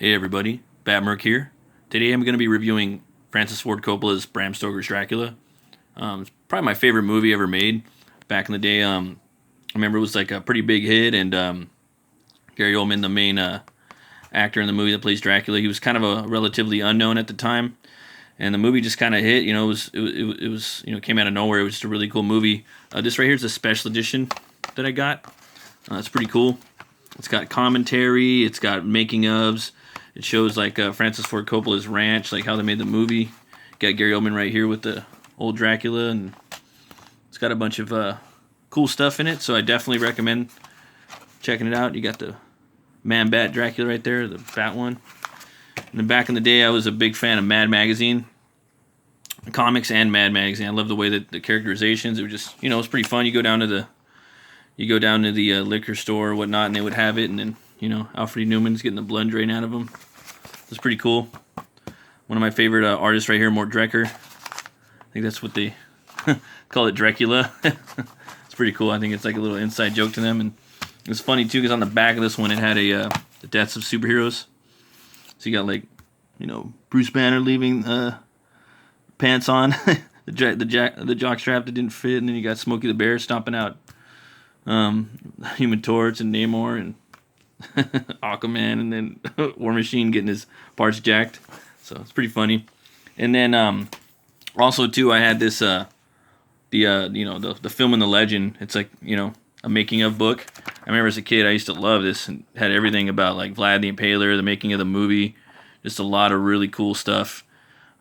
Hey everybody, Batmerk here. Today I'm going to be reviewing Francis Ford Coppola's Bram Stoker's Dracula. It's probably my favorite movie ever made. Back in the day, I remember it was like a pretty big hit, and Gary Oldman, the main actor in the movie that plays Dracula, he was kind of a relatively unknown at the time, and the movie just kind of hit. You know, it was came out of nowhere. It was just a really cool movie. This right here is a special edition that I got. It's pretty cool. It's got commentary. It's got making ofs. It shows like Francis Ford Coppola's ranch, like how they made the movie. Got Gary Oldman right here with the old Dracula, and it's got a bunch of cool stuff in it. So I definitely recommend checking it out. You got the Man-Bat Dracula right there, the Bat one. And then back in the day, I was a big fan of Mad Magazine, comics and Mad Magazine. I love the way that the characterizations. It was just, it was pretty fun. You go down to the liquor store or whatnot, and they would have it, and then Alfred E. Newman's getting the blood drain out of them. It's pretty cool. One of my favorite artists right here, Mort Drecker. I think that's what they call it, Dracula. It's pretty cool. I think it's like a little inside joke to them, and it's funny too because on the back of this one it had the deaths of superheroes. So you got like Bruce Banner leaving pants on, the jock strap that didn't fit, and then you got Smokey the Bear stomping out Human Torch and Namor and Aquaman, and then War Machine getting his parts jacked. So it's pretty funny. And then also too, I had this the film and the legend. It's like a making of book. I remember as a kid I used to love this and had everything about like Vlad the Impaler, the making of the movie, just a lot of really cool stuff.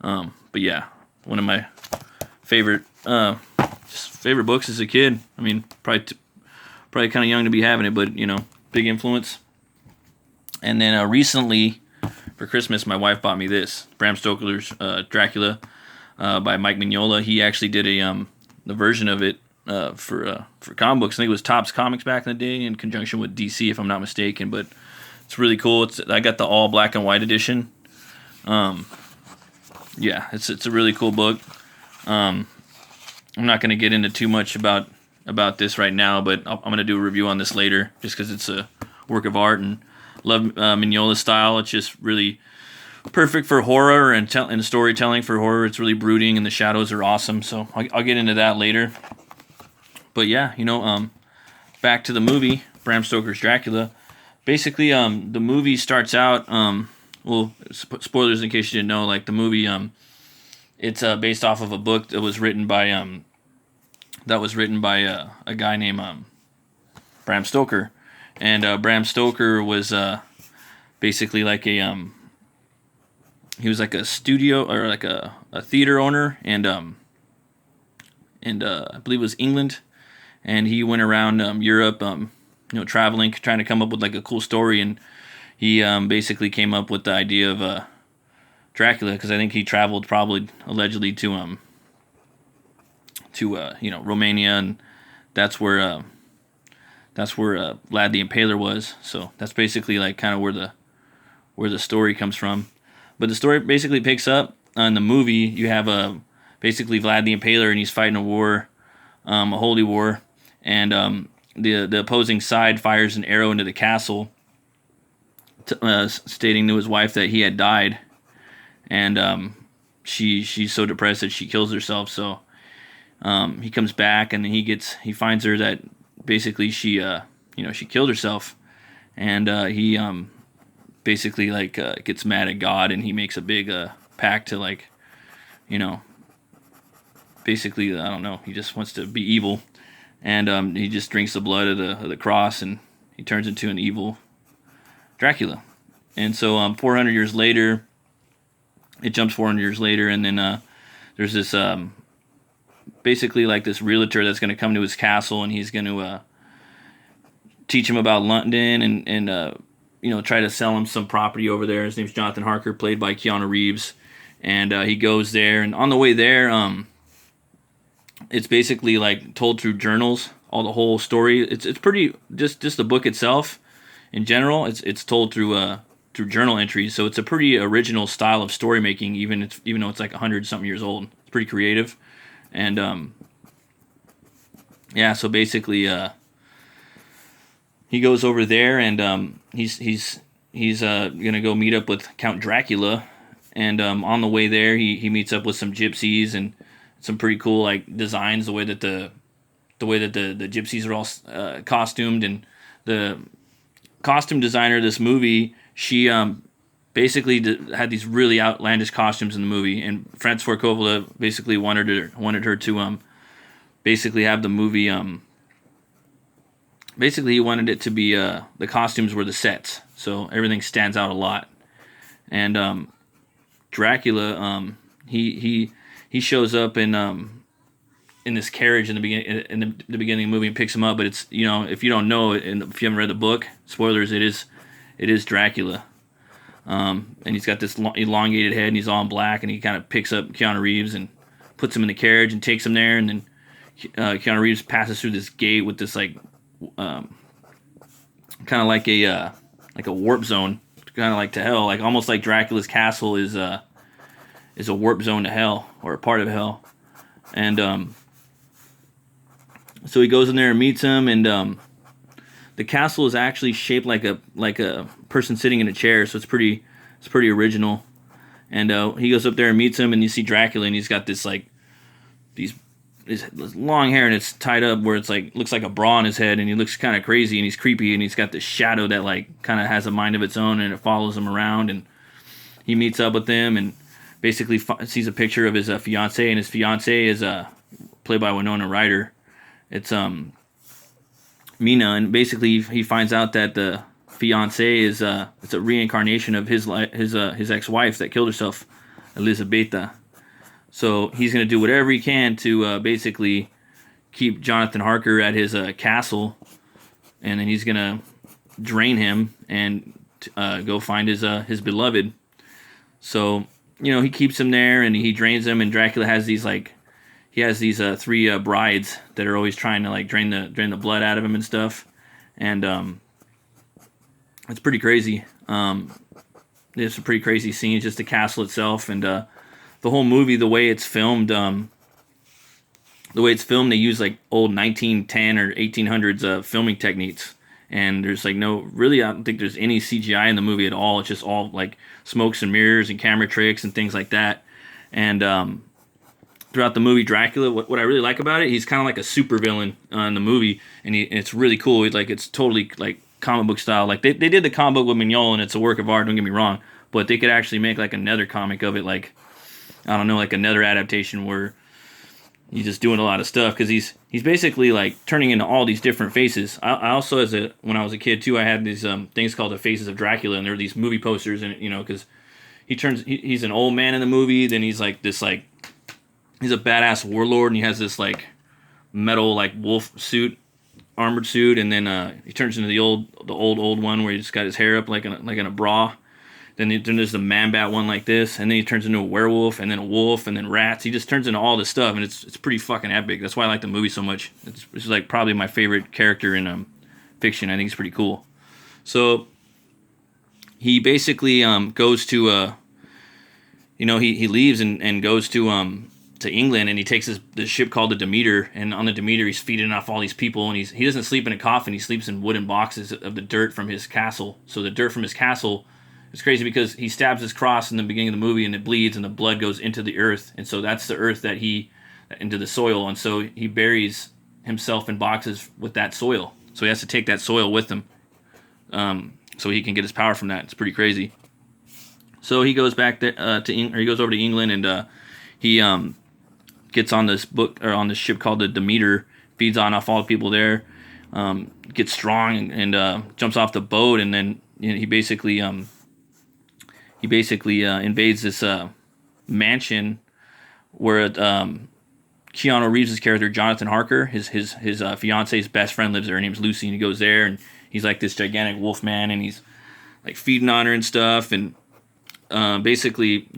But yeah, one of my favorite books as a kid. I mean, probably kind of young to be having it, but big influence. And then recently, for Christmas, my wife bought me this Bram Stoker's Dracula by Mike Mignola. He actually did the version of it for comic books. I think it was Topps Comics back in the day, in conjunction with DC, if I'm not mistaken. But it's really cool. I got the all black and white edition. Yeah, it's a really cool book. I'm not going to get into too much about this right now, but I'm going to do a review on this later, just because it's a work of art, and love Mignola's style. It's just really perfect for horror and storytelling for horror. It's really brooding, and the shadows are awesome. So I'll get into that later. But yeah, back to the movie, Bram Stoker's Dracula. Basically, the movie starts out. Well, spoilers in case you didn't know. Like the movie, it's based off of a book that was written by a guy named Bram Stoker. And Bram Stoker was basically like he was like a studio or like a theater owner, and I believe it was England, and he went around Europe, traveling, trying to come up with like a cool story, and he basically came up with the idea of Dracula, because I think he traveled probably allegedly to Romania, and that's where Vlad the Impaler was. So that's basically like kind of where the story comes from. But the story basically picks up in the movie. You have basically Vlad the Impaler, and he's fighting a war, a holy war, and the opposing side fires an arrow into the castle, stating to his wife that he had died, and she's so depressed that she kills herself. So he comes back, and he finds her that basically she killed herself, and he basically like gets mad at God, and he makes a big pact to basically, I don't know, he just wants to be evil, and he just drinks the blood of the cross, and he turns into an evil Dracula. And so 400 years later, it jumps 400 years later, and then there's this basically like this realtor that's going to come to his castle, and he's going to teach him about London, and try to sell him some property over there. His name's Jonathan Harker, played by Keanu Reeves, and he goes there, and on the way there, it's basically like told through journals, all the whole story. It's pretty just the book itself in general. It's told through journal entries, so it's a pretty original style of story making, even though it's like 100-something years old. It's pretty creative. And yeah, so basically he goes over there, and he's he's gonna go meet up with Count Dracula, and on the way there, he meets up with some gypsies and some pretty cool like designs. The way that the gypsies are all costumed, and the costume designer of this movie, she basically had these really outlandish costumes in the movie, and Francis Ford Coppola basically wanted her to basically have the movie basically he wanted it to be the costumes were the sets, so everything stands out a lot. And Dracula, he shows up in this carriage in the beginning of the movie and picks him up. But it's, if you don't know it and if you haven't read the book, spoilers, it is Dracula. And he's got this elongated head and he's all in black, and he kind of picks up Keanu Reeves and puts him in the carriage and takes him there, and then Keanu Reeves passes through this gate with this like kind of like a warp zone, kind of like to hell, like almost like Dracula's castle is a warp zone to hell, or a part of hell. And so he goes in there and meets him, and the castle is actually shaped like a person sitting in a chair, so it's pretty original. And he goes up there and meets him, and you see Dracula, and he's got this like this long hair, and it's tied up where it's like looks like a bra on his head, and he looks kind of crazy, and he's creepy, and he's got this shadow that like kind of has a mind of its own, and it follows him around. And he meets up with him and basically sees a picture of his fiance, and his fiance is played by Winona Ryder. It's Mina, and basically he finds out that the fiance is it's a reincarnation of his ex-wife that killed herself, Elisabetta. So he's going to do whatever he can to basically keep Jonathan Harker at his castle, and then he's going to drain him and go find his beloved. So he keeps him there, and he drains him, and Dracula has these three brides that are always trying to like drain the blood out of him and stuff, and it's pretty crazy. It's a pretty crazy scene, just the castle itself, and the whole movie, the way it's filmed, they use like old 1910 or 1800s filming techniques, and there's like I don't think there's any CGI in the movie at all. It's just all like smokes and mirrors and camera tricks and things like that. And throughout the movie Dracula, what I really like about it, he's kind of like a supervillain in the movie, and it's really cool. It's totally like comic book style. Like they did the comic book with Mignola, and it's a work of art, don't get me wrong, but they could actually make like another comic of it, like I don't know, like another adaptation where he's just doing a lot of stuff, because he's basically like turning into all these different faces. I also, when I was a kid too, I had these things called the Faces of Dracula, and there were these movie posters, and because he's an old man in the movie, then he's like this like he's a badass warlord, and he has this like metal like wolf suit, armored suit, and then he turns into the old one where he just got his hair up like in a bra. Then there's the man-bat one like this, and then he turns into a werewolf, and then a wolf, and then rats. He just turns into all this stuff, and it's pretty fucking epic. That's why I like the movie so much. It's like probably my favorite character in fiction. I think it's pretty cool. So he basically goes to he leaves and goes to England, and he takes this ship called the Demeter, and on the Demeter he's feeding off all these people, and he doesn't sleep in a coffin. He sleeps in wooden boxes of the dirt from his castle. So the dirt from his castle. It's crazy because he stabs his cross in the beginning of the movie, and it bleeds, and the blood goes into the earth, and so that's the earth into the soil, and so he buries himself in boxes with that soil. So he has to take that soil with him, so he can get his power from that. It's pretty crazy. So he goes back he goes over to England, and he gets on this ship called the Demeter, feeds on off all the people there, gets strong, and jumps off the boat, and then he basically invades this mansion where Keanu Reeves' character Jonathan Harker, his fiance's best friend, lives there. Her name's Lucy, and he goes there, and he's like this gigantic wolf man, and he's like feeding on her and stuff, and basically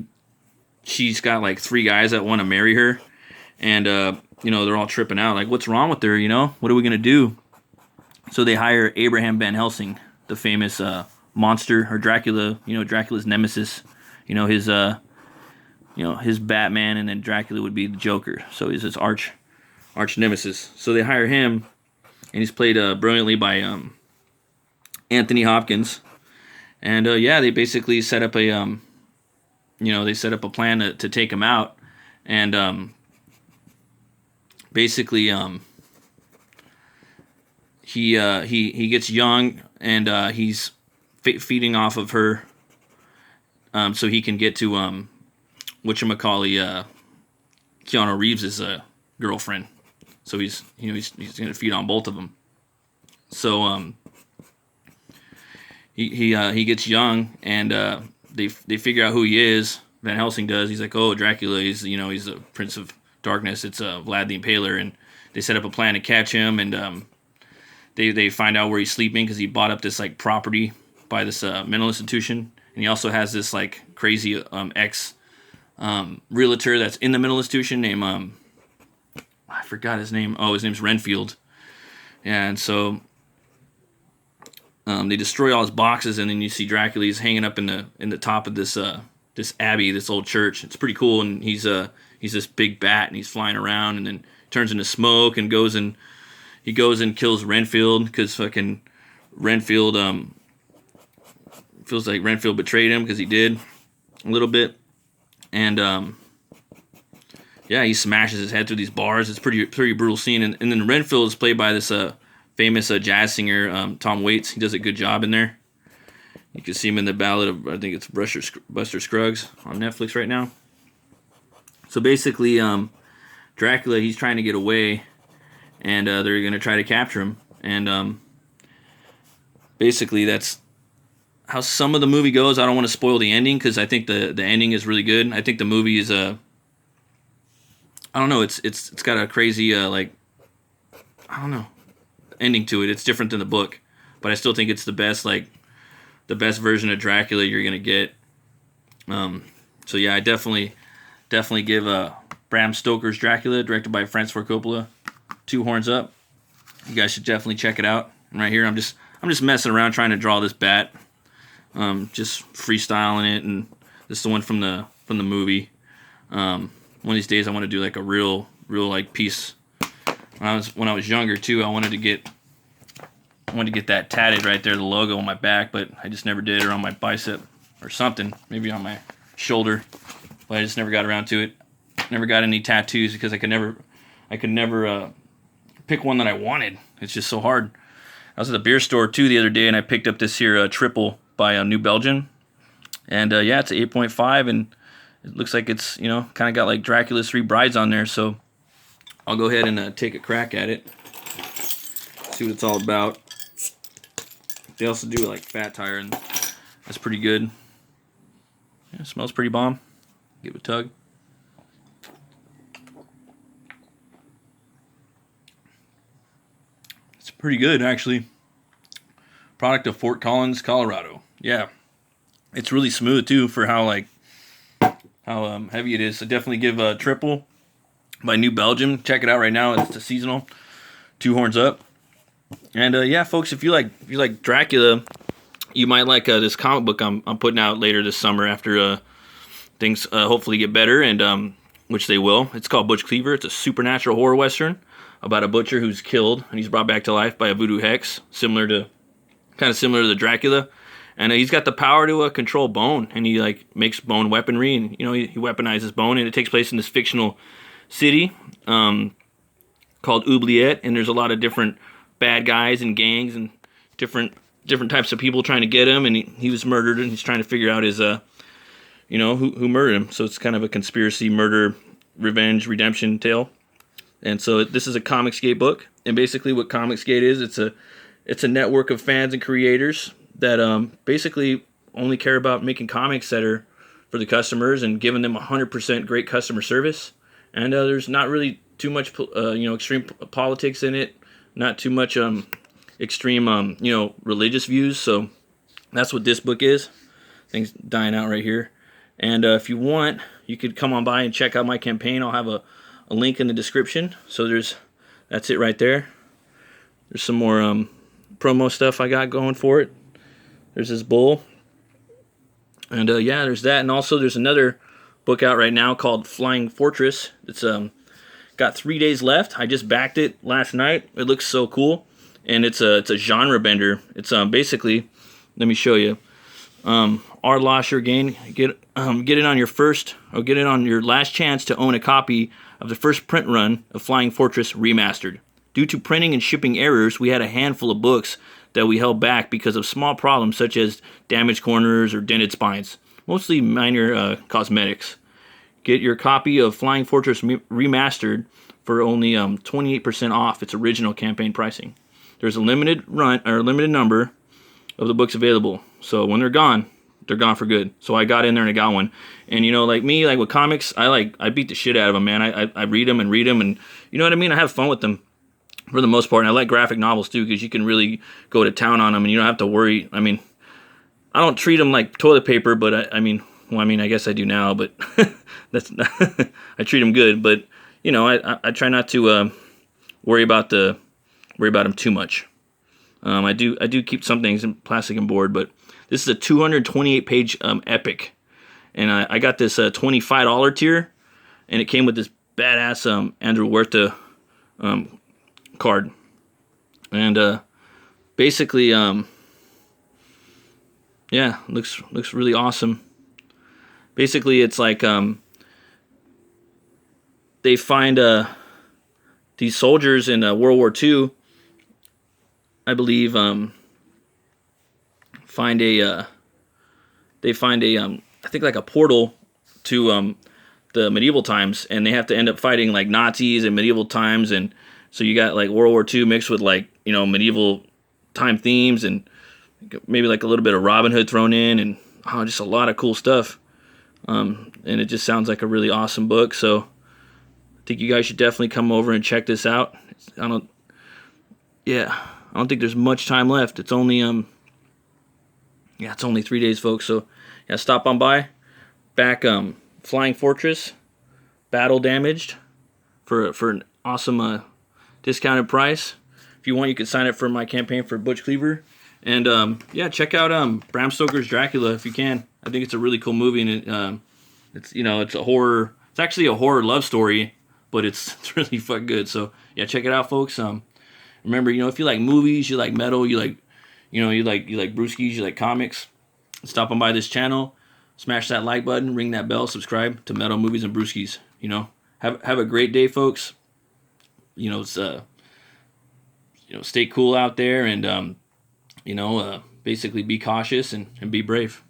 she's got like three guys that want to marry her, and they're all tripping out, like, what's wrong with her? What are we gonna do? So they hire Abraham Van Helsing, the famous monster, or Dracula, Dracula's nemesis, his Batman, and then Dracula would be the Joker. So he's his arch nemesis. So they hire him, and he's played brilliantly by Anthony Hopkins. And yeah, they basically set up a they set up a plan to take him out, and basically he gets young, and he's feeding off of her, so he can get to whatchamacallit, Keanu Reeves' girlfriend. So he's gonna feed on both of them. So he gets young, and they figure out who he is. Van Helsing does. He's like, oh, Dracula. He's a Prince of Darkness. It's Vlad the Impaler, and they set up a plan to catch him. And they find out where he's sleeping because he bought up this like property by this mental institution, and he also has this like crazy ex realtor that's in the mental institution named I forgot his name. Oh, his name's Renfield. Yeah, and so they destroy all his boxes, and then you see Dracula. He's hanging up in the top of this abbey, this old church. It's pretty cool, and he's this big bat, and he's flying around, and then turns into smoke, and goes and kills Renfield because fucking Renfield feels like Renfield betrayed him because he did a little bit, and yeah, he smashes his head through these bars. It's pretty brutal scene, and then Renfield is played by this famous jazz singer, Tom Waits. He does a good job in there. You can see him in the Ballad of, I think it's Buster Scruggs on Netflix right now. So basically, Dracula, he's trying to get away, and they're going to try to capture him. And basically, that's how some of the movie goes. I don't want to spoil the ending because I think the ending is really good. I think the movie is I don't know. It's got a crazy I don't know, ending to it. It's different than the book, but I still think it's the best version of Dracula you're gonna get. So yeah, I definitely give Bram Stoker's Dracula, directed by Francis Ford Coppola, 2 horns up. You guys should definitely check it out. And right here, I'm just messing around trying to draw this bat, just freestyling it, and this is the one from the movie. One of these days, I want to do like a real like piece. When I was younger too, I wanted to get that tatted right there, the logo on my back, but I just never did, or on my bicep or something, maybe on my shoulder, but I just never got around to it. Never got any tattoos because I could never pick one that I wanted. It's just so hard. I was at the beer store too the other day, and I picked up this here TRIPPLE by New Belgium, and yeah, it's 8.5, and it looks like it's kind of got like Dracula's 3 brides on there. So I'll go ahead and take a crack at it, see what it's all about. They also do like fat tire, and that's pretty good. Yeah, it smells pretty bomb. Give it a tug. It's pretty good, actually. Product of Fort Collins, Colorado. Yeah, it's really smooth too for how heavy it is. So definitely give TRIPPLE by New Belgium. Check it out right now. It's a seasonal. 2 horns up. And yeah, folks, if you like Dracula, you might like this comic book I'm putting out later this summer after things hopefully get better, and which they will. It's called Butch Cleaver. It's a supernatural horror western about a butcher who's killed and he's brought back to life by a voodoo hex, kind of similar to the Dracula. And he's got the power to control bone, and he like makes bone weaponry, and he weaponizes bone, and it takes place in this fictional city called Oubliette, and there's a lot of different bad guys and gangs and different types of people trying to get him, and he was murdered, and he's trying to figure out his who murdered him. So it's kind of a conspiracy, murder, revenge, redemption tale. And so this is a Comicsgate book, and basically what Comicsgate is, it's a network of fans and creators that basically only care about making comics that are for the customers and giving them 100% great customer service. And there's not really too much extreme politics in it, not too much extreme religious views. So that's what this book is. Things dying out right here. And if you want, you could come on by and check out my campaign. I'll have a link in the description. So that's it right there. There's some more promo stuff I got going for it. There's this bull. And yeah, there's that. And also there's another book out right now called Flying Fortress. It's got 3 days left. I just backed it last night. It looks so cool. And it's a genre bender. It's basically, let me show you. Our loss, your gain. Get it on your first, or get it on your last chance to own a copy of the first print run of Flying Fortress Remastered. Due to printing and shipping errors, we had a handful of books that we held back because of small problems such as damaged corners or dented spines, mostly minor cosmetics. Get your copy of Flying Fortress Remastered for only 28% off its original campaign pricing. There's a limited number of the books available, so when they're gone for good. So I got in there and I got one. And like me, like with comics, I beat the shit out of them, man. I read them, and you know what I mean. I have fun with them for the most part. And I like graphic novels too, because you can really go to town on them, and you don't have to worry. I mean, I don't treat them like toilet paper, but I guess I do now, but that's I treat them good. But I try not to worry about them too much. I do keep some things in plastic and board, but this is a 228-page epic, and I got this $25 tier, and it came with this badass Andrew Huerta card, and basically yeah, looks really awesome. Basically, it's like they find these soldiers in World War II, I believe, they find a I think like a portal to the medieval times, and they have to end up fighting like Nazis in medieval times, and so you got like World War II mixed with like medieval time themes, and maybe like a little bit of Robin Hood thrown in, and just a lot of cool stuff. And it just sounds like a really awesome book, so I think you guys should definitely come over and check this out. I don't think there's much time left. It's only it's only 3 days, folks. So yeah, stop on by. Back Flying Fortress, battle damaged, for an awesome discounted price. If you want, you can sign up for my campaign for Butch Cleaver. And check out Bram Stoker's Dracula if you can. I think it's a really cool movie, and it's a horror. It's actually a horror love story, but it's really fucking good. So yeah, check it out, folks. Remember, if you like movies, you like metal, you like brewskis, you like comics, stop on by this channel, smash that like button, ring that bell, subscribe to Metal Movies and Brewskis. Have a great day, folks. Stay cool out there, and basically be cautious and be brave.